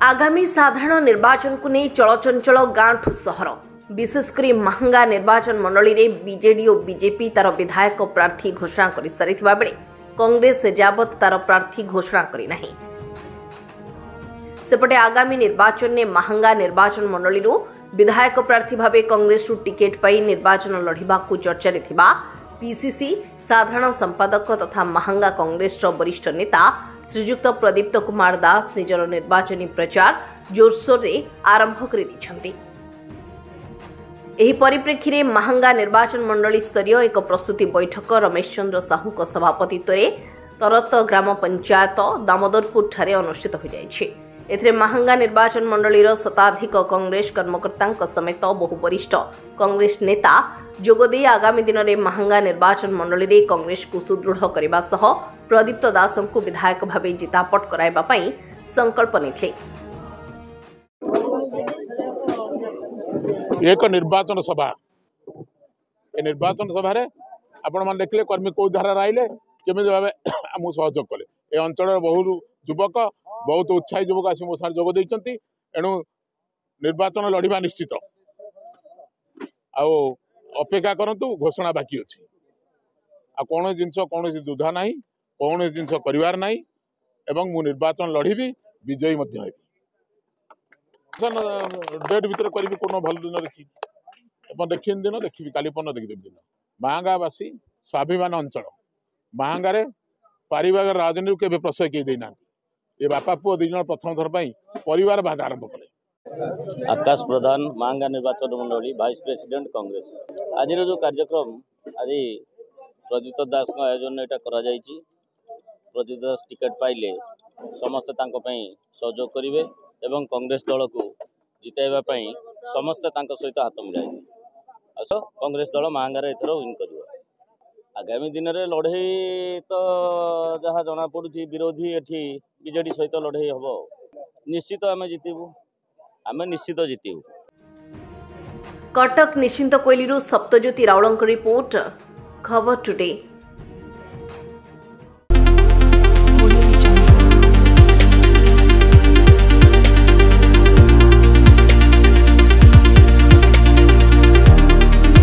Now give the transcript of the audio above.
आगामी साधारण निर्वाचन को नहीं चलचंचल गांठू सहर विशेषकर महंगा निर्वाचन मंडली रे बीजेडी और बीजेपी तार विधायक प्रार्थी घोषणा कर सारिथिबा बेले कांग्रेस एजावत तार प्रार्थी घोषणा करि नाही। सेपटे आगामी निर्वाचन ने महंगा निर्वाचन मंडली विधायक प्रार्थी भावे कांग्रेस टिकेट पाई निर्वाचन लड़िबा को चर्चा रे थिबा पीसीसी साधारण संपादक तथा महंगा कांग्रेस वरिष्ठ नेता श्रीजुक्त प्रदीप्त कुमार दास निजर निर्वाचनी प्रचार जोरसोर रे आरंभ कर दैछन्ति। एही परिप्रेक्षी रे महंगा निर्वाचन मंडली स्तरीय एक प्रस्तुति बैठक रमेश चंद्र साहू को सभापतित्व रे तरत ग्राम पंचायत दामोदरपुर ठारे अनुष्ठित हो जायछि। एथरे महंगा निर्वाचन मंडली शताधिक कांग्रेस कर्मकर्ता समेत बहु वरिष्ठ कांग्रेस नेता जोगदे आगामी दिन में महंगा निर्वाचन मंडली रे कांग्रेस को सुदृढ़ करने सह प्रदीप्त दास को विधायक भावे जितापट कराइबा पई संकल्प नेथिले। एक निर्वाचन सभा ए निर्वाचन सभा रे आपण मान देखले कर्मी को धारा राइले केमे भावे हमु सहयोग कले ए अंचल बहु युवक बहुत उत्साही युवक आसी मो सार जोग देइचंती एणु निर्वाचन लड़िबा निश्चित आ अपेक्षा करंतु घोषणा बाकी अछि आ कौन जिनस कौन दुधा नाही कौन जिनस परिवार नाही एवं मु निर्वाचन लड़िबी विजयी मध्य हेबी डेट भीतर करी कोनो भल दिन देखी अपन देखिन दिन देखी काली पन देखि दिन महांगावासी स्वाभिमान अंचल महांगारे पारिवारिक राजनीति के प्रश्रय के देना ये बापा पुओ दुई जन प्रथम थर परिवार भाग आरंभ कले। आकाश प्रधान महंगा निर्वाचन मंडली वाइस प्रेसिडेंट कांग्रेस आज जो कार्यक्रम आज प्रदीप्त दास आयोजन यहाँ कर प्रदीप्त दास टिकेट पाइले समस्ते सहयोग करेंगे एवं कांग्रेस दल को जिताइबा समस्ते सहित हाथ मिलाइबे कांग्रेस दल महंगार एथर विन कर आगामी दिन में लड़े तो जहाँ जना पड़ी विरोधी एठी बीजेडी सहित लड़े हम निश्चित आम जितबू आम निश्चित जितबू। कटक निश्चिंत कोइली सप्तज्योति राउलंक रिपोर्ट खबर टुडे।